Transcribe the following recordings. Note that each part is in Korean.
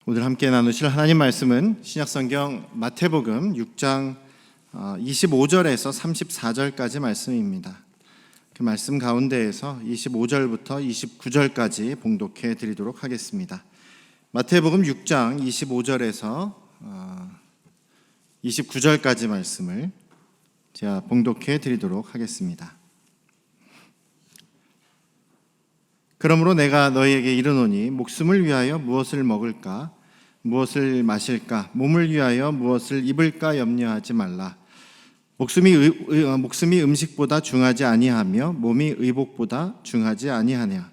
오늘 함께 나누실 하나님 말씀은 신약성경 마태복음 6장 25절에서 34절까지 말씀입니다. 그 말씀 가운데에서 25절부터 29절까지 봉독해 드리도록 하겠습니다. 마태복음 6장 25절에서 29절까지 말씀을 제가 봉독해 드리도록 하겠습니다. 그러므로 내가 너희에게 이르노니 목숨을 위하여 무엇을 먹을까 무엇을 마실까 몸을 위하여 무엇을 입을까 염려하지 말라. 목숨이 음식보다 중하지 아니하며 몸이 의복보다 중하지 아니하냐.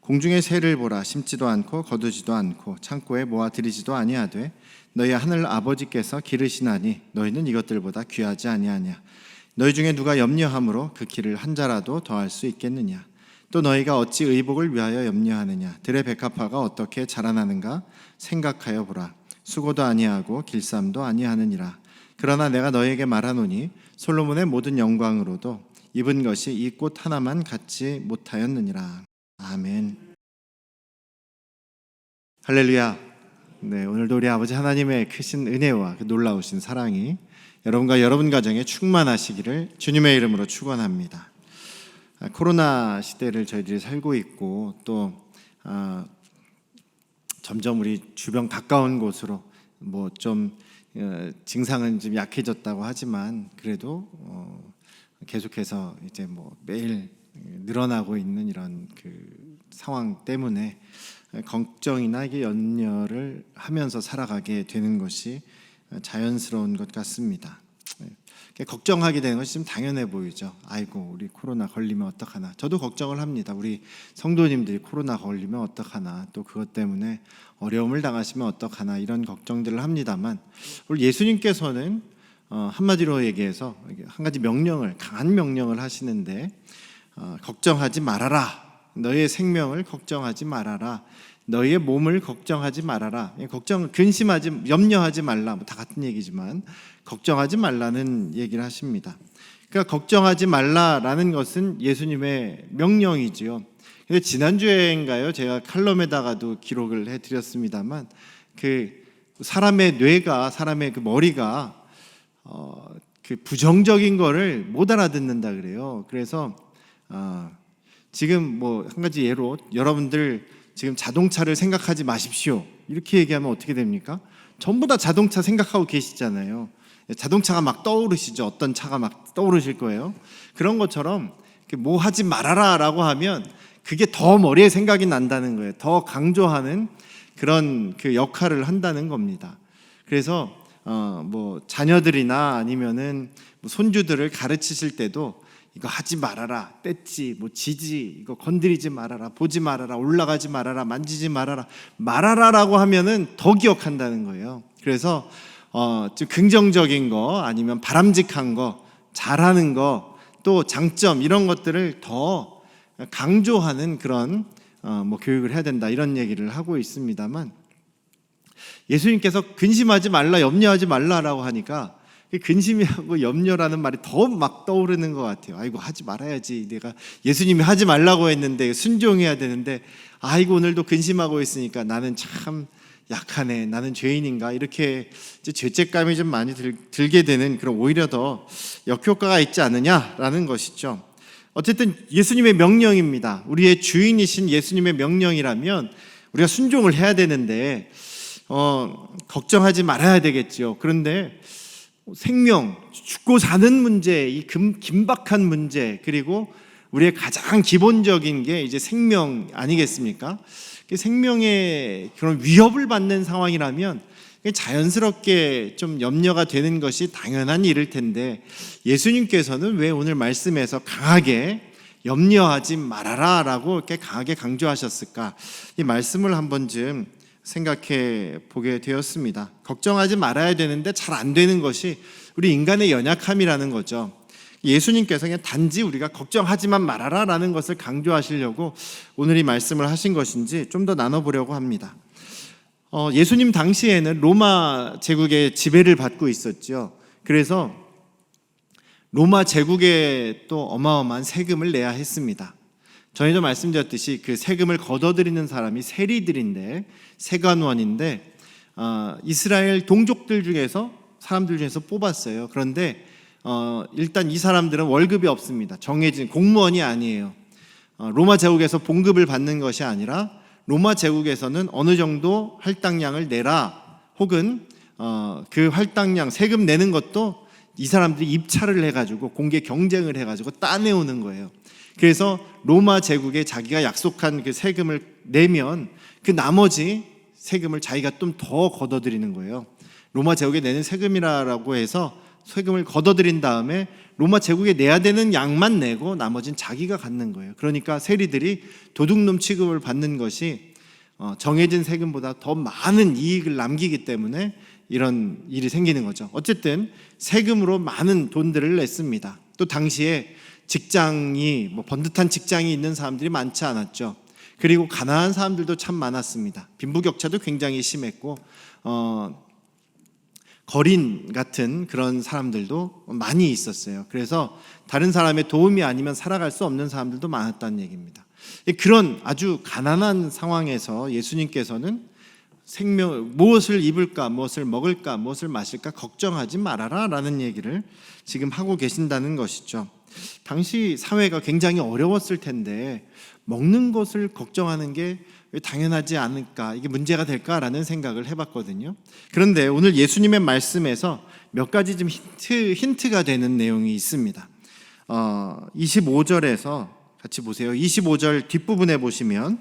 공중의 새를 보라. 심지도 않고 거두지도 않고 창고에 모아 들이지도 아니하되 너희 하늘 아버지께서 기르시나니 너희는 이것들보다 귀하지 아니하냐. 너희 중에 누가 염려함으로 그 길을 한 자라도 더할 수 있겠느냐. 또 너희가 어찌 의복을 위하여 염려하느냐. 들의 백합화가 어떻게 자라나는가 생각하여 보라. 수고도 아니하고 길쌈도 아니하느니라. 그러나 내가 너희에게 말하노니 솔로몬의 모든 영광으로도 입은 것이 이 꽃 하나만 갖지 못하였느니라. 아멘. 할렐루야. 네, 오늘도 우리 아버지 하나님의 크신 은혜와 그 놀라우신 사랑이 여러분과 여러분 가정에 충만하시기를 주님의 이름으로 축원합니다. 코로나 시대를 저희들이 살고 있고 또 점점 우리 주변 가까운 곳으로 뭐 좀 증상은 좀 약해졌다고 하지만 그래도 계속해서 이제 뭐 매일 늘어나고 있는 이런 그 상황 때문에 걱정이나 이게 염려를 하면서 살아가게 되는 것이 자연스러운 것 같습니다. 걱정하게 되는 것이 좀 당연해 보이죠. 아이고 우리 코로나 걸리면 어떡하나. 저도 걱정을 합니다. 우리 성도님들이 코로나 걸리면 어떡하나. 또 그것 때문에 어려움을 당하시면 어떡하나. 이런 걱정들을 합니다만 우리 예수님께서는 한마디로 얘기해서 한 가지 명령을, 강한 명령을 하시는데 걱정하지 말아라. 너의 생명을 걱정하지 말아라. 너희의 몸을 걱정하지 말아라. 근심하지, 염려하지 말라. 다 같은 얘기지만 걱정하지 말라는 얘기를 하십니다. 그러니까 걱정하지 말라라는 것은 예수님의 명령이지요. 지난주에인가요? 제가 칼럼에다가도 기록을 해드렸습니다만 그 사람의 뇌가, 사람의 그 머리가 그 부정적인 거를 못 알아듣는다 그래요. 그래서 지금 뭐 한 가지 예로 여러분들 지금 자동차를 생각하지 마십시오. 이렇게 얘기하면 어떻게 됩니까? 전부 다 자동차 생각하고 계시잖아요. 자동차가 막 떠오르시죠. 어떤 차가 막 떠오르실 거예요. 그런 것처럼 뭐 하지 말아라 라고 하면 그게 더 머리에 생각이 난다는 거예요. 더 강조하는 그런 그 역할을 한다는 겁니다. 그래서 뭐 자녀들이나 아니면은 뭐 손주들을 가르치실 때도 이거 하지 말아라, 뗐지, 뭐 지지, 이거 건드리지 말아라, 보지 말아라, 올라가지 말아라, 만지지 말아라, 말아라라고 하면은 더 기억한다는 거예요. 그래서 좀 긍정적인 거, 아니면 바람직한 거, 잘하는 거, 또 장점 이런 것들을 더 강조하는 그런 뭐 교육을 해야 된다 이런 얘기를 하고 있습니다만 예수님께서 근심하지 말라, 염려하지 말라라고 하니까 근심하고 염려라는 말이 더 막 떠오르는 것 같아요. 아이고 하지 말아야지. 내가 예수님이 하지 말라고 했는데 순종해야 되는데 아이고 오늘도 근심하고 있으니까 나는 참 약하네. 나는 죄인인가. 이렇게 죄책감이 좀 많이 들게 되는 그런 오히려 더 역효과가 있지 않느냐라는 것이죠. 어쨌든 예수님의 명령입니다. 우리의 주인이신 예수님의 명령이라면 우리가 순종을 해야 되는데 걱정하지 말아야 되겠죠. 그런데 생명, 죽고 사는 문제, 이 긴박한 문제, 그리고 우리의 가장 기본적인 게 이제 생명 아니겠습니까? 생명의 그런 위협을 받는 상황이라면 자연스럽게 좀 염려가 되는 것이 당연한 일일 텐데 예수님께서는 왜 오늘 말씀에서 강하게 염려하지 말아라 라고 이렇게 강하게 강조하셨을까? 이 말씀을 한 번쯤 생각해 보게 되었습니다. 걱정하지 말아야 되는데 잘 안 되는 것이 우리 인간의 연약함이라는 거죠. 예수님께서 그냥 단지 우리가 걱정하지만 말아라 라는 것을 강조하시려고 오늘 이 말씀을 하신 것인지 좀 더 나눠보려고 합니다. 예수님 당시에는 로마 제국의 지배를 받고 있었죠. 그래서 로마 제국에 또 어마어마한 세금을 내야 했습니다. 전에도 말씀드렸듯이 그 세금을 걷어들이는 사람이 세리들인데 세관원인데 이스라엘 동족들 중에서 사람들 중에서 뽑았어요. 그런데 일단 이 사람들은 월급이 없습니다. 정해진 공무원이 아니에요. 로마 제국에서 봉급을 받는 것이 아니라 로마 제국에서는 어느 정도 할당량을 내라, 혹은 그 할당량 세금 내는 것도 이 사람들이 입찰을 해가지고 공개 경쟁을 해가지고 따내오는 거예요. 그래서 로마 제국에 자기가 약속한 그 세금을 내면 그 나머지 세금을 자기가 좀 더 걷어들이는 거예요. 로마 제국에 내는 세금이라고 해서 세금을 걷어들인 다음에 로마 제국에 내야 되는 양만 내고 나머지는 자기가 갖는 거예요. 그러니까 세리들이 도둑놈 취급을 받는 것이 정해진 세금보다 더 많은 이익을 남기기 때문에 이런 일이 생기는 거죠. 어쨌든 세금으로 많은 돈들을 냈습니다. 또 당시에 직장이 번듯한 직장이 있는 사람들이 많지 않았죠. 그리고 가난한 사람들도 참 많았습니다. 빈부격차도 굉장히 심했고 거린 같은 그런 사람들도 많이 있었어요. 그래서 다른 사람의 도움이 아니면 살아갈 수 없는 사람들도 많았다는 얘기입니다. 그런 아주 가난한 상황에서 예수님께서는 무엇을 입을까, 무엇을 먹을까, 무엇을 마실까 걱정하지 말아라 라는 얘기를 지금 하고 계신다는 것이죠. 당시 사회가 굉장히 어려웠을 텐데 먹는 것을 걱정하는 게 당연하지 않을까, 이게 문제가 될까라는 생각을 해봤거든요. 그런데 오늘 예수님의 말씀에서 몇 가지 좀 힌트가 되는 내용이 있습니다. 25절에서 같이 보세요. 25절 뒷부분에 보시면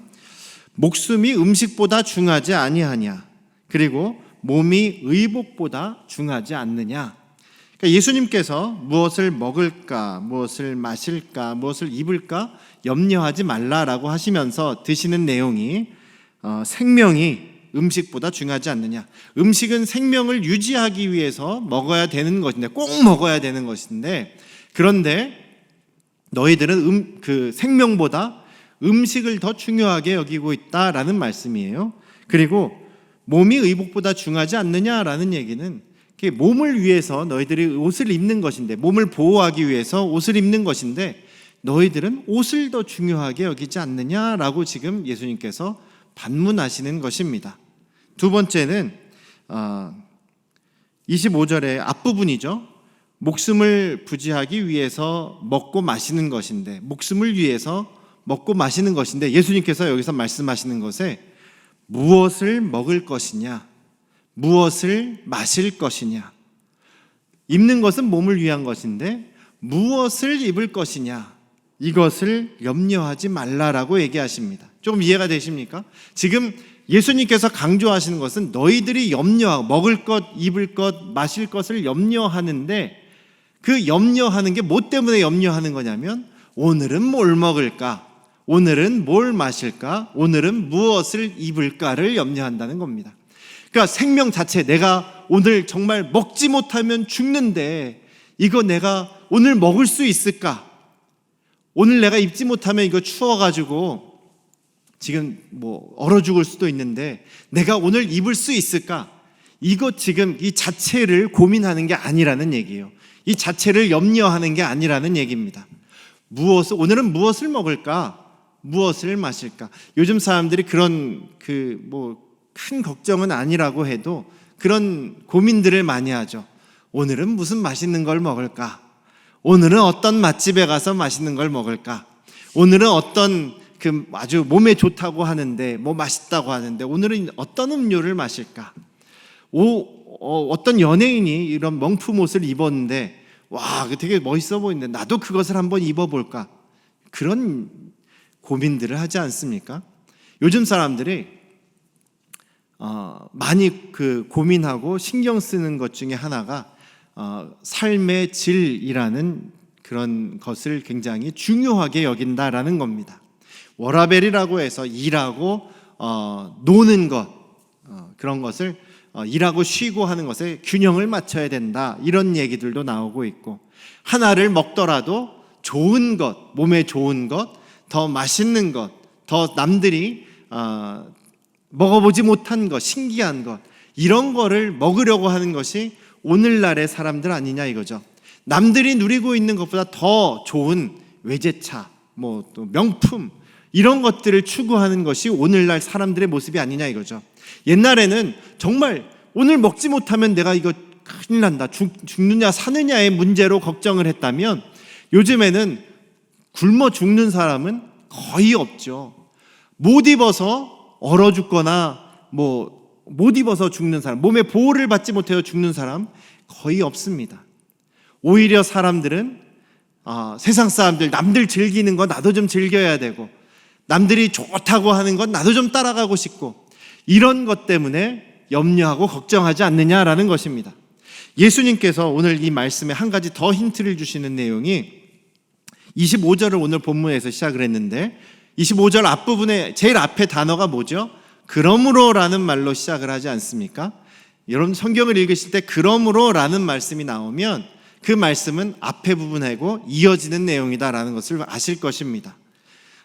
목숨이 음식보다 중하지 아니하냐, 그리고 몸이 의복보다 중하지 않느냐. 그러니까 예수님께서 무엇을 먹을까, 무엇을 마실까, 무엇을 입을까 염려하지 말라라고 하시면서 드시는 내용이 생명이 음식보다 중하지 않느냐. 음식은 생명을 유지하기 위해서 먹어야 되는 것인데, 꼭 먹어야 되는 것인데, 그런데 너희들은 그 생명보다 음식을 더 중요하게 여기고 있다라는 말씀이에요. 그리고 몸이 의복보다 중하지 않느냐라는 얘기는 몸을 위해서 너희들이 옷을 입는 것인데, 몸을 보호하기 위해서 옷을 입는 것인데 너희들은 옷을 더 중요하게 여기지 않느냐라고 지금 예수님께서 반문하시는 것입니다. 두 번째는 25절의 앞부분이죠. 목숨을 부지하기 위해서 먹고 마시는 것인데, 목숨을 위해서 먹고 마시는 것인데, 예수님께서 여기서 말씀하시는 것에 무엇을 먹을 것이냐, 무엇을 마실 것이냐, 입는 것은 몸을 위한 것인데 무엇을 입을 것이냐, 이것을 염려하지 말라라고 얘기하십니다. 조금 이해가 되십니까? 지금 예수님께서 강조하시는 것은 너희들이 염려하고 먹을 것, 입을 것, 마실 것을 염려하는데, 그 염려하는 게 뭐 때문에 염려하는 거냐면 오늘은 뭘 먹을까, 오늘은 뭘 마실까, 오늘은 무엇을 입을까를 염려한다는 겁니다. 그러니까 생명 자체, 내가 오늘 정말 먹지 못하면 죽는데 이거 내가 오늘 먹을 수 있을까? 오늘 내가 입지 못하면 이거 추워가지고 지금 얼어 죽을 수도 있는데 내가 오늘 입을 수 있을까? 이거 지금 이 자체를 고민하는 게 아니라는 얘기예요. 이 자체를 염려하는 게 아니라는 얘기입니다. 오늘은 무엇을 먹을까? 무엇을 마실까? 요즘 사람들이 그런 큰 걱정은 아니라고 해도 그런 고민들을 많이 하죠. 오늘은 무슨 맛있는 걸 먹을까? 오늘은 어떤 맛집에 가서 맛있는 걸 먹을까? 오늘은 어떤 아주 몸에 좋다고 하는데, 맛있다고 하는데 오늘은 어떤 음료를 마실까? 어떤 연예인이 이런 명품 옷을 입었는데 와, 되게 멋있어 보이는데 나도 그것을 한번 입어볼까? 그런 고민들을 하지 않습니까? 요즘 사람들이 많이 고민하고 신경 쓰는 것 중에 하나가 삶의 질이라는 그런 것을 굉장히 중요하게 여긴다라는 겁니다. 워라밸이라고 해서 일하고 노는 것, 그런 것을 일하고 쉬고 하는 것에 균형을 맞춰야 된다, 이런 얘기들도 나오고 있고, 하나를 먹더라도 좋은 것, 몸에 좋은 것, 더 맛있는 것, 더 남들이 먹어보지 못한 것, 신기한 것, 이런 거를 먹으려고 하는 것이 오늘날의 사람들 아니냐 이거죠. 남들이 누리고 있는 것보다 더 좋은 외제차, 또 명품, 이런 것들을 추구하는 것이 오늘날 사람들의 모습이 아니냐 이거죠. 옛날에는 정말 오늘 먹지 못하면 내가 이거 큰일 난다, 죽느냐 사느냐의 문제로 걱정을 했다면 요즘에는 굶어 죽는 사람은 거의 없죠. 못 입어서 얼어 죽거나 못 입어서 죽는 사람, 몸에 보호를 받지 못해서 죽는 사람 거의 없습니다. 오히려 사람들은 세상 사람들 남들 즐기는 거 나도 좀 즐겨야 되고, 남들이 좋다고 하는 건 나도 좀 따라가고 싶고, 이런 것 때문에 염려하고 걱정하지 않느냐라는 것입니다. 예수님께서 오늘 이 말씀에 한 가지 더 힌트를 주시는 내용이 25절을 오늘 본문에서 시작을 했는데, 25절 앞부분에 제일 앞에 단어가 뭐죠? 그러므로라는 말로 시작을 하지 않습니까? 여러분 성경을 읽으실 때 그러므로라는 말씀이 나오면 그 말씀은 앞에 부분하고 이어지는 내용이다라는 것을 아실 것입니다.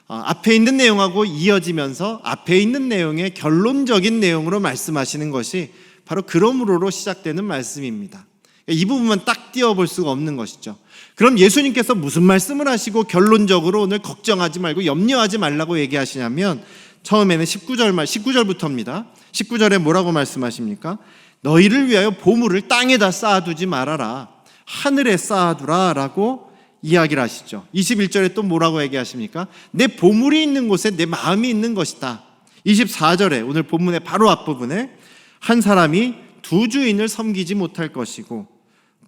앞에 있는 내용하고 이어지면서 앞에 있는 내용의 결론적인 내용으로 말씀하시는 것이 바로 그러므로로 시작되는 말씀입니다. 이 부분만 딱 띄워볼 수가 없는 것이죠. 그럼 예수님께서 무슨 말씀을 하시고 결론적으로 오늘 걱정하지 말고 염려하지 말라고 얘기하시냐면, 처음에는 19절부터입니다. 19절에 뭐라고 말씀하십니까? 너희를 위하여 보물을 땅에다 쌓아두지 말아라, 하늘에 쌓아두라 라고 이야기를 하시죠. 21절에 또 뭐라고 얘기하십니까? 내 보물이 있는 곳에 내 마음이 있는 것이다. 24절에 오늘 본문의 바로 앞부분에 한 사람이 두 주인을 섬기지 못할 것이고,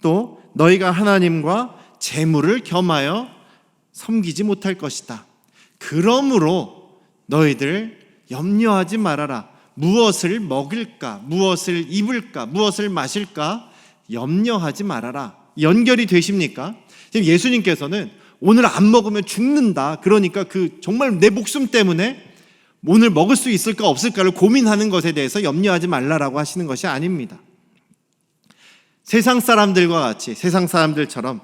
또 너희가 하나님과 재물을 겸하여 섬기지 못할 것이다. 그러므로 너희들 염려하지 말아라. 무엇을 먹을까? 무엇을 입을까? 무엇을 마실까? 염려하지 말아라. 연결이 되십니까? 지금 예수님께서는 오늘 안 먹으면 죽는다, 그러니까 정말 내 목숨 때문에 오늘 먹을 수 있을까 없을까를 고민하는 것에 대해서 염려하지 말라라고 하시는 것이 아닙니다. 세상 사람들과 같이, 세상 사람들처럼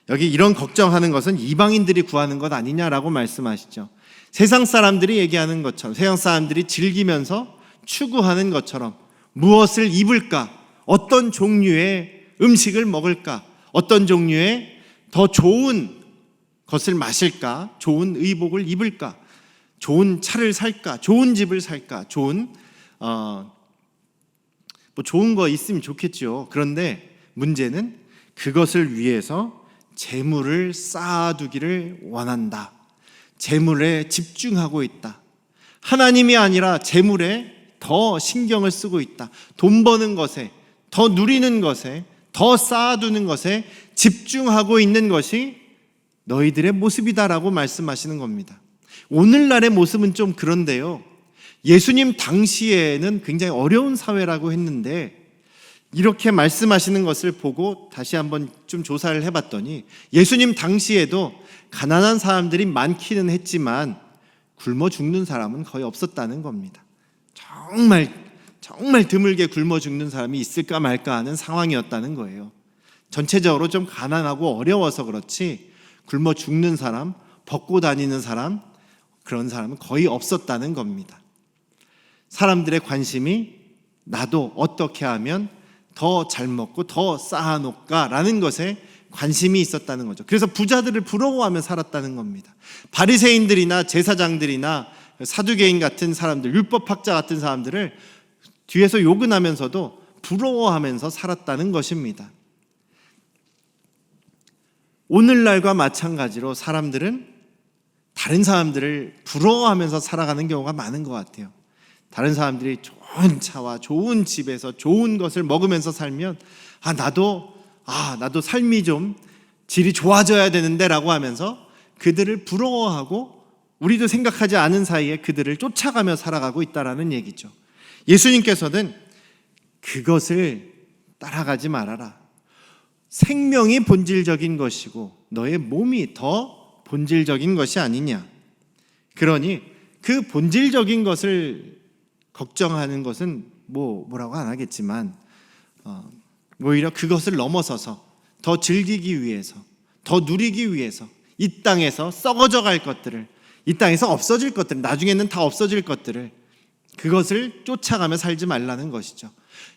여기 이런 걱정하는 것은 이방인들이 구하는 것 아니냐라고 말씀하시죠. 세상 사람들이 얘기하는 것처럼, 세상 사람들이 즐기면서 추구하는 것처럼 무엇을 입을까? 어떤 종류의 음식을 먹을까? 어떤 종류의 더 좋은 것을 마실까? 좋은 의복을 입을까? 좋은 차를 살까? 좋은 집을 살까? 좋은 거 있으면 좋겠죠. 그런데 문제는 그것을 위해서 재물을 쌓아두기를 원한다. 재물에 집중하고 있다. 하나님이 아니라 재물에 더 신경을 쓰고 있다. 돈 버는 것에, 더 누리는 것에, 더 쌓아두는 것에 집중하고 있는 것이 너희들의 모습이다라고 말씀하시는 겁니다. 오늘날의 모습은 좀 그런데요, 예수님 당시에는 굉장히 어려운 사회라고 했는데 이렇게 말씀하시는 것을 보고 다시 한번 좀 조사를 해봤더니 예수님 당시에도 가난한 사람들이 많기는 했지만 굶어 죽는 사람은 거의 없었다는 겁니다. 정말 드물게 굶어 죽는 사람이 있을까 말까 하는 상황이었다는 거예요. 전체적으로 좀 가난하고 어려워서 그렇지 굶어 죽는 사람, 벗고 다니는 사람, 그런 사람은 거의 없었다는 겁니다. 사람들의 관심이 나도 어떻게 하면 더 잘 먹고 더 쌓아놓을까라는 것에 관심이 있었다는 거죠. 그래서 부자들을 부러워하며 살았다는 겁니다. 바리새인들이나 제사장들이나 사두개인 같은 사람들, 율법학자 같은 사람들을 뒤에서 욕은 하면서도 부러워하면서 살았다는 것입니다. 오늘날과 마찬가지로 사람들은 다른 사람들을 부러워하면서 살아가는 경우가 많은 것 같아요. 다른 사람들이 좋은 차와 좋은 집에서 좋은 것을 먹으면서 살면 나도 삶이 좀 질이 좋아져야 되는데 라고 하면서 그들을 부러워하고 우리도 생각하지 않은 사이에 그들을 쫓아가며 살아가고 있다는 얘기죠. 예수님께서는 그것을 따라가지 말아라. 생명이 본질적인 것이고 너의 몸이 더 본질적인 것이 아니냐. 그러니 그 본질적인 것을 걱정하는 것은 뭐라고 안 하겠지만 오히려 그것을 넘어서서 더 즐기기 위해서, 더 누리기 위해서 이 땅에서 썩어져 갈 것들을, 이 땅에서 없어질 것들, 나중에는 다 없어질 것들을, 그것을 쫓아가며 살지 말라는 것이죠.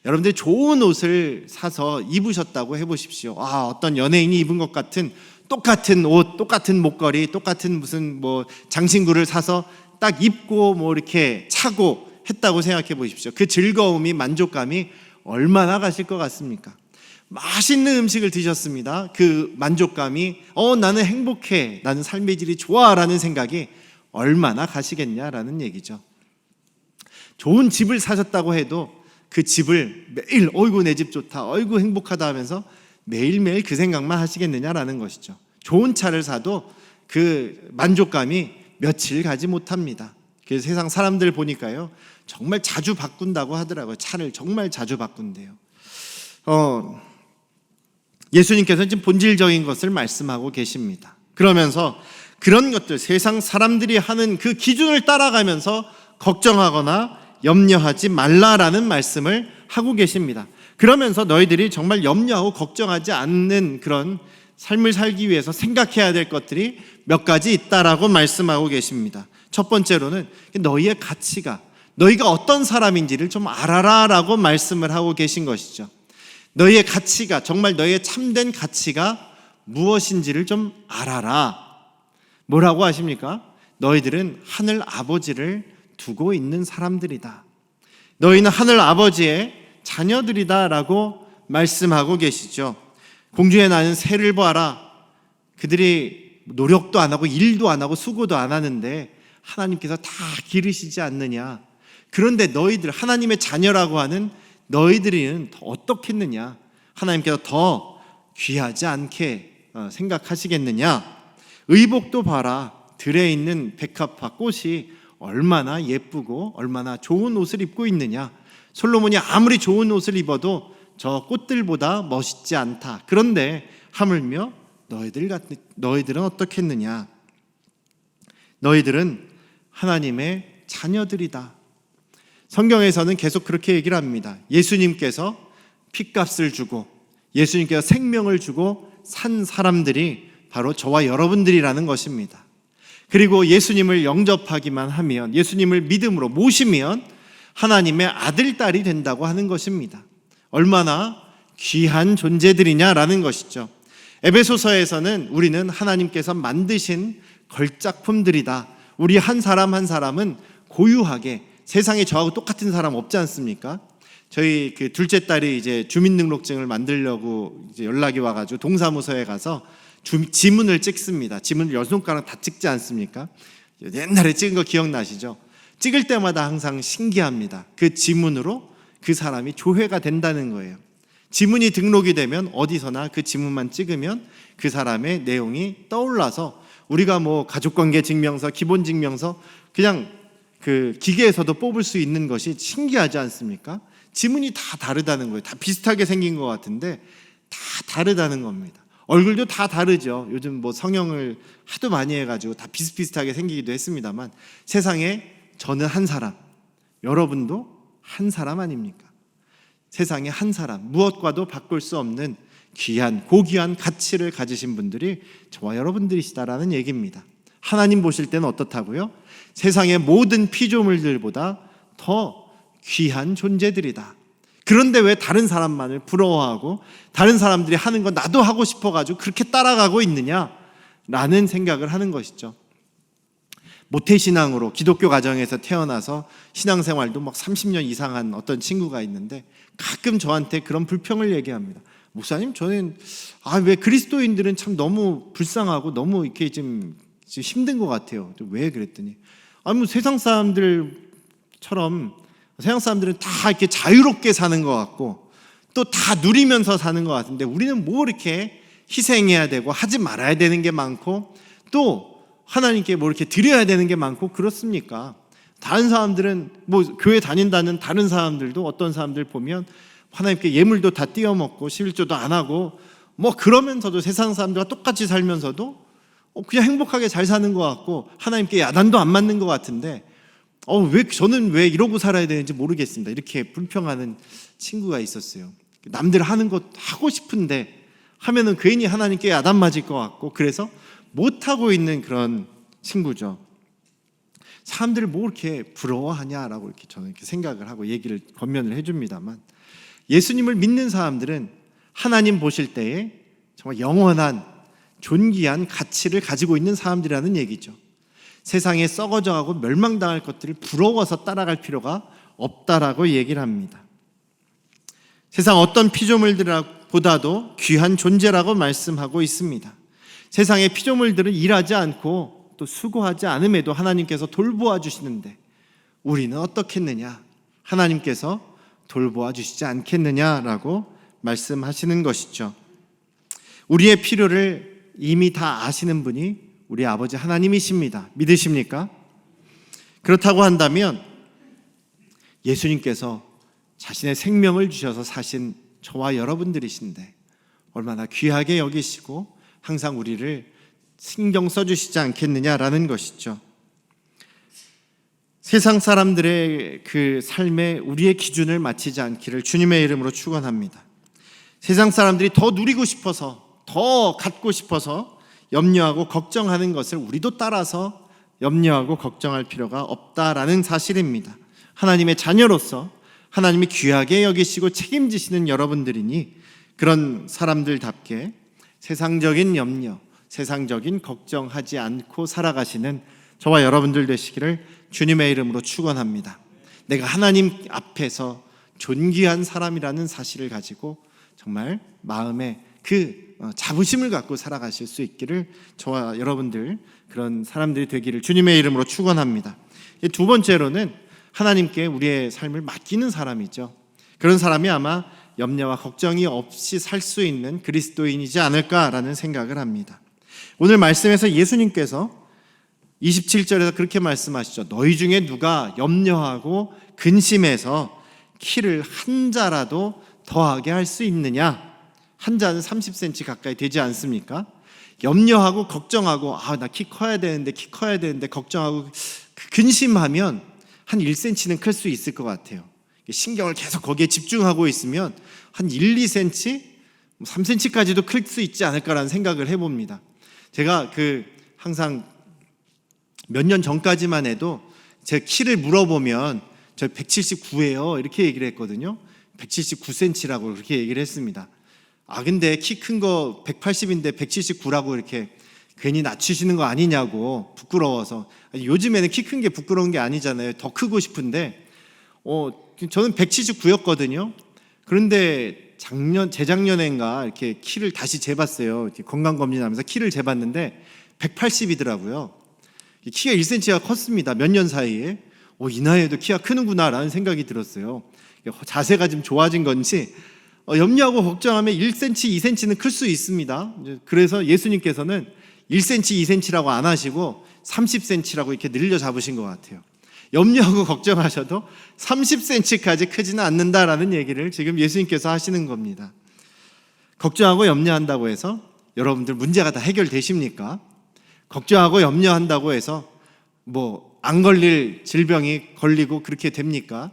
여러분들이 좋은 옷을 사서 입으셨다고 해보십시오. 어떤 연예인이 입은 것 같은 똑같은 옷, 똑같은 목걸이, 똑같은 무슨 뭐 장신구를 사서 딱 입고 뭐 이렇게 차고 했다고 생각해 보십시오. 그 즐거움이, 만족감이 얼마나 가실 것 같습니까? 맛있는 음식을 드셨습니다. 그 만족감이 나는 행복해, 나는 삶의 질이 좋아라는 생각이 얼마나 가시겠냐라는 얘기죠. 좋은 집을 사셨다고 해도 그 집을 매일 어이구 내 집 좋다, 어이구 행복하다 하면서 매일매일 그 생각만 하시겠느냐라는 것이죠. 좋은 차를 사도 그 만족감이 며칠 가지 못합니다. 그래서 세상 사람들 보니까요, 정말 자주 바꾼다고 하더라고요. 차를 정말 자주 바꾼대요. 예수님께서는 지금 본질적인 것을 말씀하고 계십니다. 그러면서 그런 것들, 세상 사람들이 하는 그 기준을 따라가면서 걱정하거나 염려하지 말라라는 말씀을 하고 계십니다. 그러면서 너희들이 정말 염려하고 걱정하지 않는 그런 삶을 살기 위해서 생각해야 될 것들이 몇 가지 있다라고 말씀하고 계십니다. 첫 번째로는 너희의 가치가, 너희가 어떤 사람인지를 좀 알아라라고 말씀을 하고 계신 것이죠. 너희의 가치가, 정말 너희의 참된 가치가 무엇인지를 좀 알아라. 뭐라고 하십니까? 너희들은 하늘 아버지를 두고 있는 사람들이다. 너희는 하늘 아버지의 자녀들이다 라고 말씀하고 계시죠. 공중에 나는 새를 봐라. 그들이 노력도 안 하고 일도 안 하고 수고도 안 하는데 하나님께서 다 기르시지 않느냐. 그런데 너희들, 하나님의 자녀라고 하는 너희들은 더 어떻겠느냐. 하나님께서 더 귀하지 않게 생각하시겠느냐. 의복도 봐라. 들에 있는 백합화 꽃이 얼마나 예쁘고 얼마나 좋은 옷을 입고 있느냐. 솔로몬이 아무리 좋은 옷을 입어도 저 꽃들보다 멋있지 않다. 그런데 하물며 너희들은 어떻겠느냐. 너희들은 하나님의 자녀들이다. 성경에서는 계속 그렇게 얘기를 합니다. 예수님께서 핏값을 주고 예수님께서 생명을 주고 산 사람들이 바로 저와 여러분들이라는 것입니다. 그리고 예수님을 영접하기만 하면, 예수님을 믿음으로 모시면 하나님의 아들, 딸이 된다고 하는 것입니다. 얼마나 귀한 존재들이냐라는 것이죠. 에베소서에서는 우리는 하나님께서 만드신 걸작품들이다. 우리 한 사람 한 사람은 고유하게, 세상에 저하고 똑같은 사람 없지 않습니까? 저희 그 둘째 딸이 이제 주민등록증을 만들려고 이제 연락이 와가지고 동사무소에 가서 지문을 찍습니다. 지문을 10손가락 다 찍지 않습니까? 옛날에 찍은 거 기억나시죠? 찍을 때마다 항상 신기합니다. 그 지문으로 그 사람이 조회가 된다는 거예요. 지문이 등록이 되면 어디서나 그 지문만 찍으면 그 사람의 내용이 떠올라서 우리가 뭐 가족관계 증명서, 기본증명서 그냥 그 기계에서도 뽑을 수 있는 것이 신기하지 않습니까? 지문이 다 다르다는 거예요. 다 비슷하게 생긴 것 같은데 다 다르다는 겁니다. 얼굴도 다 다르죠. 요즘 뭐 성형을 하도 많이 해가지고 다 비슷비슷하게 생기기도 했습니다만 세상에 저는 한 사람, 여러분도 한 사람 아닙니까? 세상에 한 사람, 무엇과도 바꿀 수 없는 귀한, 고귀한 가치를 가지신 분들이 저와 여러분들이시다라는 얘기입니다. 하나님 보실 때는 어떻다고요? 세상의 모든 피조물들보다 더 귀한 존재들이다. 그런데 왜 다른 사람만을 부러워하고 다른 사람들이 하는 거 나도 하고 싶어가지고 그렇게 따라가고 있느냐라는 생각을 하는 것이죠. 모태신앙으로 기독교 가정에서 태어나서 신앙생활도 막 30년 이상 한 어떤 친구가 있는데 가끔 저한테 그런 불평을 얘기합니다. 목사님, 저는 왜 그리스도인들은 참 너무 불쌍하고 너무 이렇게 좀 힘든 것 같아요. 왜 그랬더니 뭐 세상 사람들처럼 세상 사람들은 다 이렇게 자유롭게 사는 것 같고 또 다 누리면서 사는 것 같은데 우리는 뭐 이렇게 희생해야 되고 하지 말아야 되는 게 많고 또 하나님께 뭐 이렇게 드려야 되는 게 많고 그렇습니까? 다른 사람들은 뭐 교회 다닌다는 다른 사람들도 어떤 사람들 보면 하나님께 예물도 다 띄어먹고 11조도 안 하고 뭐 그러면서도 세상 사람들과 똑같이 살면서도 그냥 행복하게 잘 사는 것 같고 하나님께 야단도 안 맞는 것 같은데 저는 왜 이러고 살아야 되는지 모르겠습니다. 이렇게 불평하는 친구가 있었어요. 남들 하는 것 하고 싶은데 하면은 괜히 하나님께 야단 맞을 것 같고 그래서 못하고 있는 그런 친구죠. 사람들을 뭐 이렇게 부러워하냐라고 이렇게 저는 이렇게 생각을 하고 얘기를 권면을 해줍니다만 예수님을 믿는 사람들은 하나님 보실 때에 정말 영원한 존귀한 가치를 가지고 있는 사람들이라는 얘기죠. 세상에 썩어져가고 멸망당할 것들을 부러워서 따라갈 필요가 없다라고 얘기를 합니다. 세상 어떤 피조물들보다도 귀한 존재라고 말씀하고 있습니다. 세상의 피조물들은 일하지 않고 또 수고하지 않음에도 하나님께서 돌보아 주시는데 우리는 어떻겠느냐? 하나님께서 돌보아 주시지 않겠느냐라고 말씀하시는 것이죠. 우리의 필요를 이미 다 아시는 분이 우리 아버지 하나님이십니다. 믿으십니까? 그렇다고 한다면 예수님께서 자신의 생명을 주셔서 사신 저와 여러분들이신데 얼마나 귀하게 여기시고 항상 우리를 신경 써주시지 않겠느냐라는 것이죠. 세상 사람들의 그 삶에 우리의 기준을 맞추지 않기를 주님의 이름으로 축원합니다. 세상 사람들이 더 누리고 싶어서, 더 갖고 싶어서 염려하고 걱정하는 것을 우리도 따라서 염려하고 걱정할 필요가 없다라는 사실입니다. 하나님의 자녀로서 하나님이 귀하게 여기시고 책임지시는 여러분들이니 그런 사람들답게 세상적인 염려, 세상적인 걱정하지 않고 살아가시는 저와 여러분들 되시기를 주님의 이름으로 축원합니다. 내가 하나님 앞에서 존귀한 사람이라는 사실을 가지고 정말 마음에 그 자부심을 갖고 살아가실 수 있기를 저와 여러분들 그런 사람들이 되기를 주님의 이름으로 축원합니다. 두 번째로는 하나님께 우리의 삶을 맡기는 사람이죠. 그런 사람이 아마 염려와 걱정이 없이 살 수 있는 그리스도인이지 않을까라는 생각을 합니다. 오늘 말씀에서 예수님께서 27절에서 그렇게 말씀하시죠. 너희 중에 누가 염려하고 근심해서 키를 한 자라도 더하게 할 수 있느냐? 한 자는 30cm 가까이 되지 않습니까? 염려하고 걱정하고 나 키 커야 되는데 걱정하고 근심하면 한 1cm는 클 수 있을 것 같아요. 신경을 계속 거기에 집중하고 있으면 한 1, 2cm, 3cm까지도 클 수 있지 않을까라는 생각을 해봅니다. 제가 항상 몇 년 전까지만 해도 제 키를 물어보면 저 179예요 이렇게 얘기를 했거든요. 179cm라고 그렇게 얘기를 했습니다. 근데 키 큰 거 180인데 179라고 이렇게 괜히 낮추시는 거 아니냐고 부끄러워서. 요즘에는 키 큰 게 부끄러운 게 아니잖아요. 더 크고 싶은데 저는 179였거든요. 그런데 재작년인가 이렇게 키를 다시 재봤어요. 이렇게 건강검진하면서 키를 재봤는데 180이더라고요. 키가 1cm가 컸습니다. 몇 년 사이에. 이 나이에도 키가 크는구나라는 생각이 들었어요. 자세가 좀 좋아진 건지 염려하고 걱정하면 1cm, 2cm는 클 수 있습니다. 그래서 예수님께서는 1cm, 2cm라고 안 하시고 30cm라고 이렇게 늘려 잡으신 것 같아요. 염려하고 걱정하셔도 30cm까지 크지는 않는다라는 얘기를 지금 예수님께서 하시는 겁니다. 걱정하고 염려한다고 해서 여러분들 문제가 다 해결되십니까? 걱정하고 염려한다고 해서 안 걸릴 질병이 걸리고 그렇게 됩니까?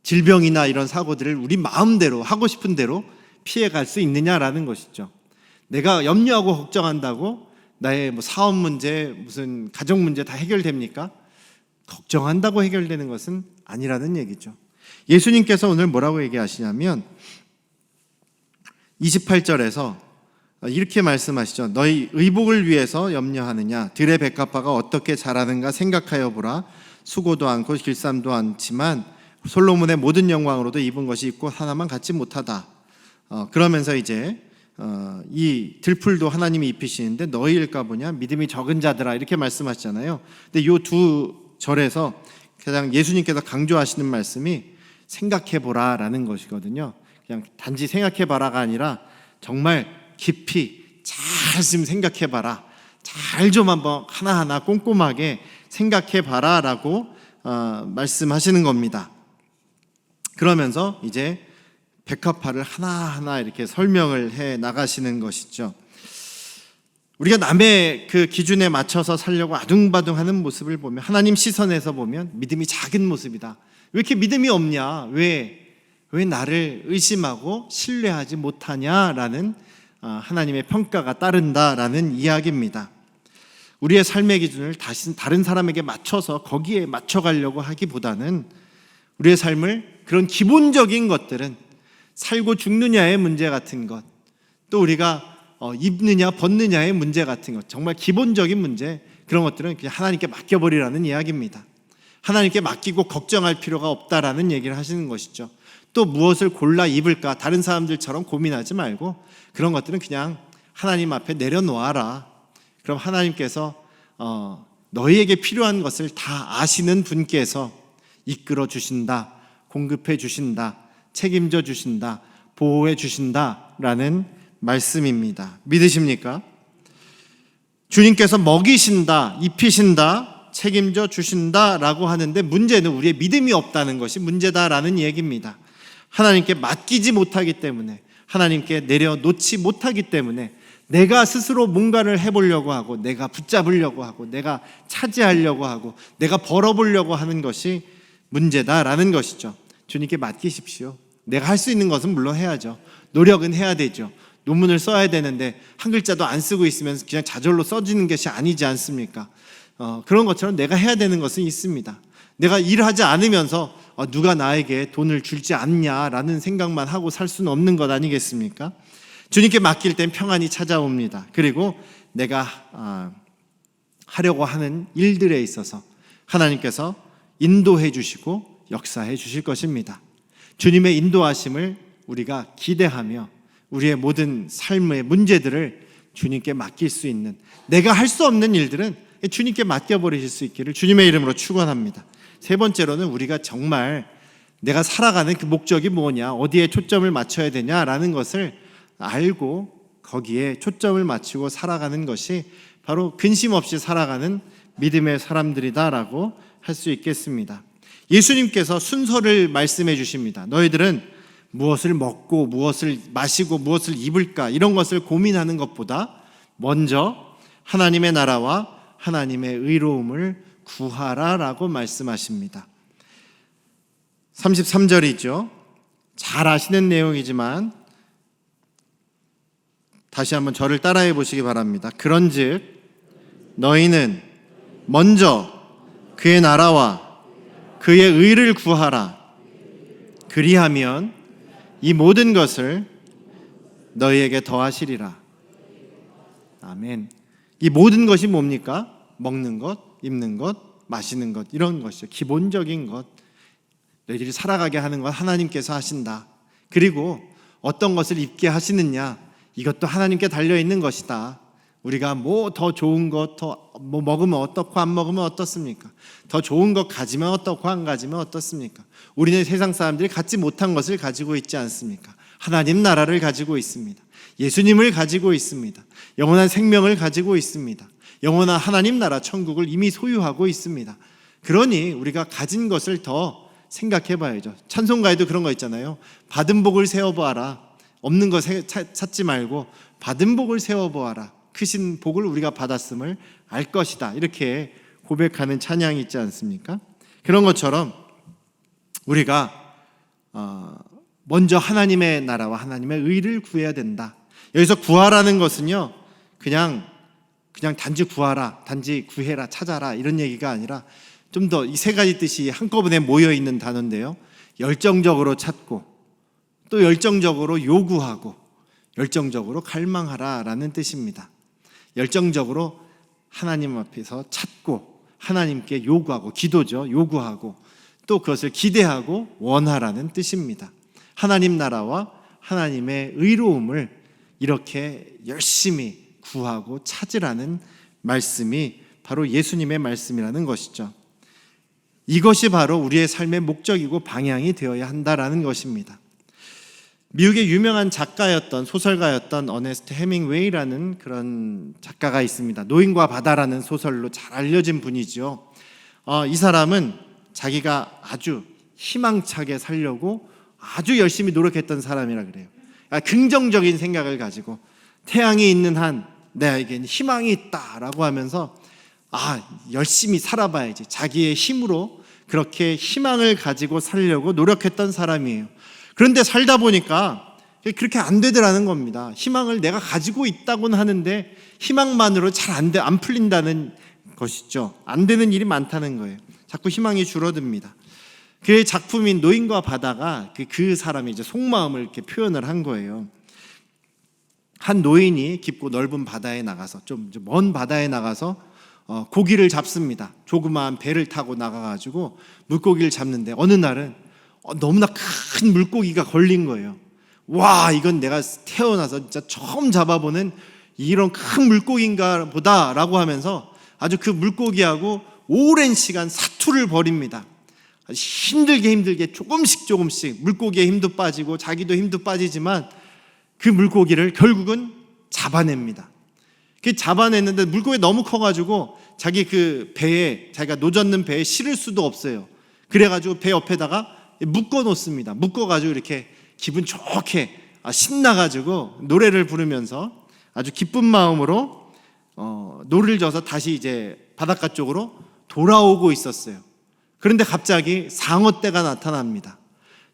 질병이나 이런 사고들을 우리 마음대로 하고 싶은 대로 피해갈 수 있느냐라는 것이죠. 내가 염려하고 걱정한다고 나의 사업 문제, 무슨 가정 문제 다 해결됩니까? 걱정한다고 해결되는 것은 아니라는 얘기죠. 예수님께서 오늘 뭐라고 얘기하시냐면 28절에서 이렇게 말씀하시죠. 너희 의복을 위해서 염려하느냐? 들의 백합화가 어떻게 자라는가 생각하여 보라. 수고도 않고 길쌈도 않지만 솔로몬의 모든 영광으로도 입은 것이 있고 하나만 갖지 못하다. 그러면서 이제 이 들풀도 하나님이 입히시는데 너희일까 보냐? 믿음이 적은 자들아 이렇게 말씀하시잖아요. 근데 이 두 절에서 가장 예수님께서 강조하시는 말씀이 생각해보라라는 것이거든요. 그냥 단지 생각해봐라가 아니라 정말 깊이 잘 좀 생각해봐라. 잘 좀 한번 하나하나 꼼꼼하게 생각해봐라라고 말씀하시는 겁니다. 그러면서 이제 백합화를 하나하나 이렇게 설명을 해 나가시는 것이죠. 우리가 남의 그 기준에 맞춰서 살려고 아둥바둥하는 모습을 보면 하나님 시선에서 보면 믿음이 작은 모습이다. 왜 이렇게 믿음이 없냐? 왜 나를 의심하고 신뢰하지 못하냐라는 하나님의 평가가 따른다라는 이야기입니다. 우리의 삶의 기준을 다른 사람에게 맞춰서 거기에 맞춰가려고 하기보다는 우리의 삶을 그런 기본적인 것들은 살고 죽느냐의 문제 같은 것, 또 우리가 입느냐 벗느냐의 문제 같은 것, 정말 기본적인 문제, 그런 것들은 그냥 하나님께 맡겨버리라는 이야기입니다. 하나님께 맡기고 걱정할 필요가 없다라는 얘기를 하시는 것이죠. 또 무엇을 골라 입을까 다른 사람들처럼 고민하지 말고 그런 것들은 그냥 하나님 앞에 내려놓아라. 그럼 하나님께서 너희에게 필요한 것을 다 아시는 분께서 이끌어 주신다, 공급해 주신다, 책임져 주신다, 보호해 주신다라는 말씀입니다. 믿으십니까? 주님께서 먹이신다, 입히신다, 책임져 주신다라고 하는데 문제는 우리의 믿음이 없다는 것이 문제다라는 얘기입니다. 하나님께 맡기지 못하기 때문에, 하나님께 내려놓지 못하기 때문에 내가 스스로 뭔가를 해보려고 하고, 내가 붙잡으려고 하고, 내가 차지하려고 하고, 내가 벌어보려고 하는 것이 문제다라는 것이죠. 주님께 맡기십시오. 내가 할 수 있는 것은 물론 해야죠. 노력은 해야 되죠. 논문을 써야 되는데 한 글자도 안 쓰고 있으면 그냥 자절로 써지는 것이 아니지 않습니까? 그런 것처럼 내가 해야 되는 것은 있습니다. 내가 일하지 않으면서 누가 나에게 돈을 줄지 않냐라는 생각만 하고 살 수는 없는 것 아니겠습니까? 주님께 맡길 땐 평안이 찾아옵니다. 그리고 내가 하려고 하는 일들에 있어서 하나님께서 인도해 주시고 역사해 주실 것입니다. 주님의 인도하심을 우리가 기대하며 우리의 모든 삶의 문제들을 주님께 맡길 수 있는, 내가 할 수 없는 일들은 주님께 맡겨버리실 수 있기를 주님의 이름으로 축원합니다. 세 번째로는 우리가 정말 내가 살아가는 그 목적이 뭐냐, 어디에 초점을 맞춰야 되냐라는 것을 알고 거기에 초점을 맞추고 살아가는 것이 바로 근심 없이 살아가는 믿음의 사람들이다라고 할 수 있겠습니다. 예수님께서 순서를 말씀해 주십니다. 너희들은 무엇을 먹고 무엇을 마시고 무엇을 입을까 이런 것을 고민하는 것보다 먼저 하나님의 나라와 하나님의 의로움을 구하라라고 말씀하십니다. 33절이죠. 잘 아시는 내용이지만 다시 한번 저를 따라해 보시기 바랍니다. 그런즉 너희는 먼저 그의 나라와 그의 의를 구하라. 그리하면 이 모든 것을 너희에게 더하시리라. 아멘. 이 모든 것이 뭡니까? 먹는 것, 입는 것, 마시는 것, 이런 것이죠. 기본적인 것. 너희들이 살아가게 하는 건 하나님께서 하신다. 그리고 어떤 것을 입게 하시느냐, 이것도 하나님께 달려있는 것이다. 우리가 뭐 더 좋은 것, 더 뭐 먹으면 어떻고 안 먹으면 어떻습니까? 더 좋은 것 가지면 어떻고 안 가지면 어떻습니까? 우리는 세상 사람들이 갖지 못한 것을 가지고 있지 않습니까? 하나님 나라를 가지고 있습니다. 예수님을 가지고 있습니다. 영원한 생명을 가지고 있습니다. 영원한 하나님 나라 천국을 이미 소유하고 있습니다. 그러니 우리가 가진 것을 더 생각해 봐야죠. 찬송가에도 그런 거 있잖아요. 받은 복을 세어보아라. 없는 거 찾지 말고 받은 복을 세어보아라. 크신 복을 우리가 받았음을 알 것이다. 이렇게 고백하는 찬양이 있지 않습니까? 그런 것처럼 우리가 먼저 하나님의 나라와 하나님의 의를 구해야 된다. 여기서 구하라는 것은요, 그냥 단지 구하라, 단지 구해라, 찾아라 이런 얘기가 아니라 좀 더 이 세 가지 뜻이 한꺼번에 모여 있는 단어인데요. 열정적으로 찾고 또 열정적으로 요구하고 열정적으로 갈망하라라는 뜻입니다. 열정적으로 하나님 앞에서 찾고 하나님께 요구하고, 기도죠. 요구하고 또 그것을 기대하고 원하라는 뜻입니다. 하나님 나라와 하나님의 의로움을 이렇게 열심히 구하고 찾으라는 말씀이 바로 예수님의 말씀이라는 것이죠. 이것이 바로 우리의 삶의 목적이고 방향이 되어야 한다라는 것입니다. 미국의 유명한 작가였던, 소설가였던 어네스트 해밍웨이라는 그런 작가가 있습니다. 노인과 바다라는 소설로 잘 알려진 분이죠. 이 사람은 자기가 아주 희망차게 살려고 아주 열심히 노력했던 사람이라 그래요. 긍정적인 생각을 가지고 태양이 있는 한 내에게는 희망이 있다라고 하면서 열심히 살아봐야지, 자기의 힘으로 그렇게 희망을 가지고 살려고 노력했던 사람이에요. 그런데 살다 보니까 그렇게 안 되더라는 겁니다. 희망을 내가 가지고 있다고는 하는데 희망만으로 잘 안 풀린다는 것이죠. 안 되는 일이 많다는 거예요. 자꾸 희망이 줄어듭니다. 그의 작품인 노인과 바다가 그 사람의 이제 속마음을 이렇게 표현을 한 거예요. 한 노인이 깊고 넓은 바다에 나가서 좀 먼 바다에 나가서 고기를 잡습니다. 조그마한 배를 타고 나가가지고 물고기를 잡는데 어느 날은 너무나 큰 물고기가 걸린 거예요. 와, 이건 내가 태어나서 진짜 처음 잡아보는 이런 큰 물고기인가 보다라고 하면서 아주 그 물고기하고 오랜 시간 사투를 벌입니다. 힘들게 조금씩 물고기의 힘도 빠지고 자기도 힘도 빠지지만 그 물고기를 결국은 잡아냅니다. 그 잡아냈는데 물고기 너무 커가지고 자기 그 배에, 자기가 노젓는 배에 실을 수도 없어요. 그래가지고 배 옆에다가 묶어 놓습니다. 묶어가지고 이렇게 기분 좋게 신나가지고 노래를 부르면서 아주 기쁜 마음으로 노를 져서 다시 이제 바닷가 쪽으로 돌아오고 있었어요. 그런데 갑자기 상어떼가 나타납니다.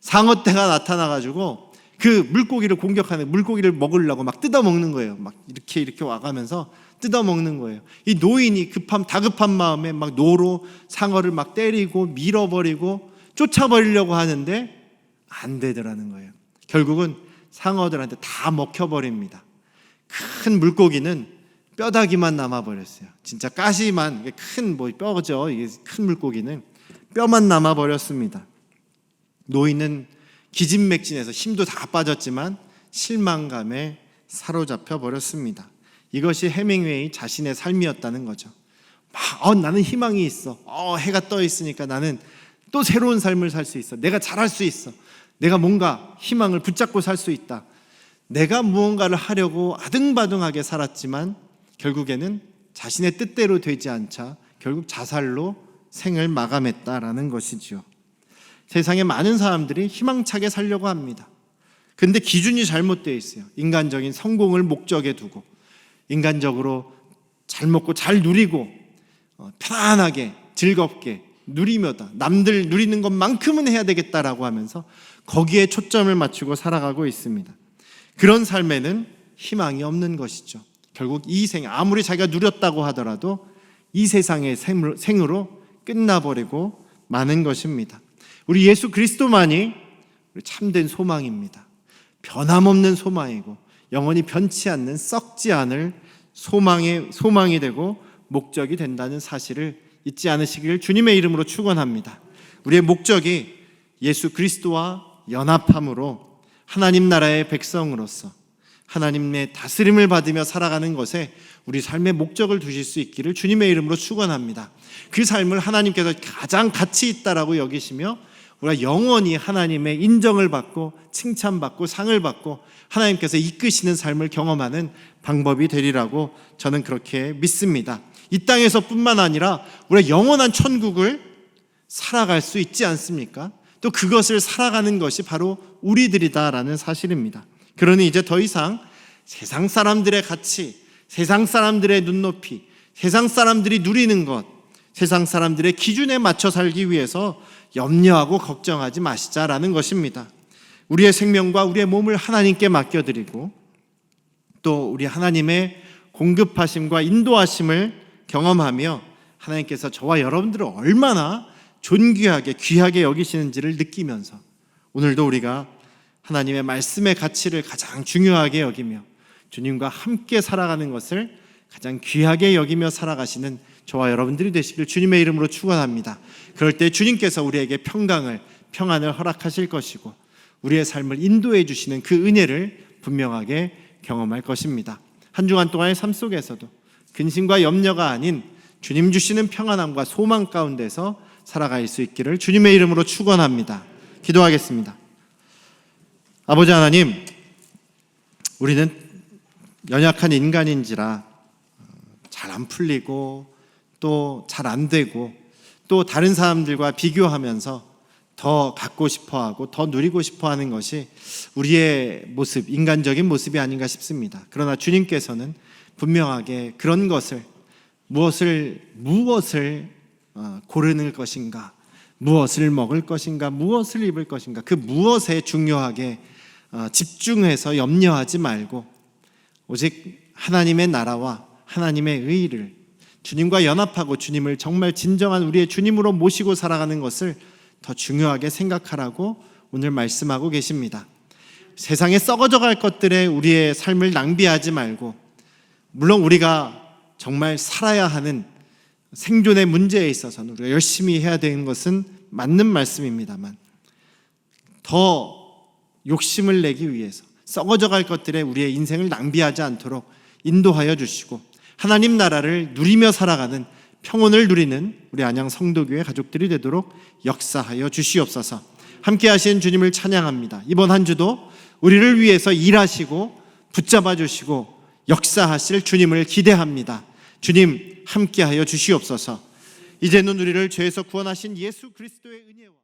상어떼가 나타나가지고 그 물고기를 공격하는, 물고기를 먹으려고 막 뜯어먹는 거예요. 막 이렇게 와가면서 뜯어먹는 거예요. 이 노인이 다급한 마음에 막 노로 상어를 막 때리고 밀어버리고 쫓아버리려고 하는데 안 되더라는 거예요. 결국은 상어들한테 다 먹혀버립니다. 큰 물고기는 뼈다귀만 남아버렸어요. 진짜 가시만, 큰 뼈죠. 이게 큰 물고기는 뼈만 남아버렸습니다. 노인은 기진맥진해서 힘도 다 빠졌지만 실망감에 사로잡혀 버렸습니다. 이것이 해밍웨이 자신의 삶이었다는 거죠. 나는 희망이 있어. 해가 떠 있으니까 나는 또 새로운 삶을 살 수 있어. 내가 잘할 수 있어. 내가 뭔가 희망을 붙잡고 살 수 있다. 내가 무언가를 하려고 아등바등하게 살았지만 결국에는 자신의 뜻대로 되지 않자 결국 자살로 생을 마감했다라는 것이지요. 세상에 많은 사람들이 희망차게 살려고 합니다. 근데 기준이 잘못되어 있어요. 인간적인 성공을 목적에 두고 인간적으로 잘 먹고 잘 누리고 편안하게 즐겁게 누리며다 남들 누리는 것만큼은 해야 되겠다라고 하면서 거기에 초점을 맞추고 살아가고 있습니다. 그런 삶에는 희망이 없는 것이죠. 결국 이 생, 아무리 자기가 누렸다고 하더라도 이 세상의 생으로 끝나버리고 마는 것입니다. 우리 예수 그리스도만이 참된 소망입니다. 변함없는 소망이고 영원히 변치 않는 썩지 않을 소망이 되고 목적이 된다는 사실을 잊지 않으시길 주님의 이름으로 축원합니다. 우리의 목적이 예수 그리스도와 연합함으로 하나님 나라의 백성으로서 하나님의 다스림을 받으며 살아가는 것에 우리 삶의 목적을 두실 수 있기를 주님의 이름으로 축원합니다. 그 삶을 하나님께서 가장 가치 있다라고 여기시며 우리가 영원히 하나님의 인정을 받고 칭찬받고 상을 받고 하나님께서 이끄시는 삶을 경험하는 방법이 되리라고 저는 그렇게 믿습니다. 이 땅에서 뿐만 아니라 우리가 영원한 천국을 살아갈 수 있지 않습니까? 또 그것을 살아가는 것이 바로 우리들이다라는 사실입니다. 그러니 이제 더 이상 세상 사람들의 가치, 세상 사람들의 눈높이, 세상 사람들이 누리는 것, 세상 사람들의 기준에 맞춰 살기 위해서 염려하고 걱정하지 마시자라는 것입니다. 우리의 생명과 우리의 몸을 하나님께 맡겨드리고 또 우리 하나님의 공급하심과 인도하심을 경험하며 하나님께서 저와 여러분들을 얼마나 존귀하게 귀하게 여기시는지를 느끼면서 오늘도 우리가 하나님의 말씀의 가치를 가장 중요하게 여기며 주님과 함께 살아가는 것을 가장 귀하게 여기며 살아가시는 저와 여러분들이 되시길 주님의 이름으로 축원합니다. 그럴 때 주님께서 우리에게 평안을 허락하실 것이고 우리의 삶을 인도해 주시는 그 은혜를 분명하게 경험할 것입니다. 한 주간 동안의 삶 속에서도 근심과 염려가 아닌 주님 주시는 평안함과 소망 가운데서 살아갈 수 있기를 주님의 이름으로 축원합니다. 기도하겠습니다. 아버지 하나님, 우리는 연약한 인간인지라 잘 안 풀리고 또 잘 안 되고 또 다른 사람들과 비교하면서 더 갖고 싶어하고 더 누리고 싶어하는 것이 우리의 모습, 인간적인 모습이 아닌가 싶습니다. 그러나 주님께서는 분명하게 그런 것을 무엇을 고르는 것인가, 무엇을 먹을 것인가, 무엇을 입을 것인가, 그 무엇에 중요하게 집중해서 염려하지 말고 오직 하나님의 나라와 하나님의 의를 주님과 연합하고 주님을 정말 진정한 우리의 주님으로 모시고 살아가는 것을 더 중요하게 생각하라고 오늘 말씀하고 계십니다. 세상에 썩어져 갈 것들에 우리의 삶을 낭비하지 말고, 물론 우리가 정말 살아야 하는 생존의 문제에 있어서는 우리가 열심히 해야 되는 것은 맞는 말씀입니다만, 더 욕심을 내기 위해서 썩어져 갈 것들에 우리의 인생을 낭비하지 않도록 인도하여 주시고, 하나님 나라를 누리며 살아가는, 평온을 누리는 우리 안양 성도교회 가족들이 되도록 역사하여 주시옵소서. 함께 하신 주님을 찬양합니다. 이번 한 주도 우리를 위해서 일하시고 붙잡아 주시고 역사하실 주님을 기대합니다. 주님 함께하여 주시옵소서. 이제는 우리를 죄에서 구원하신 예수 그리스도의 은혜와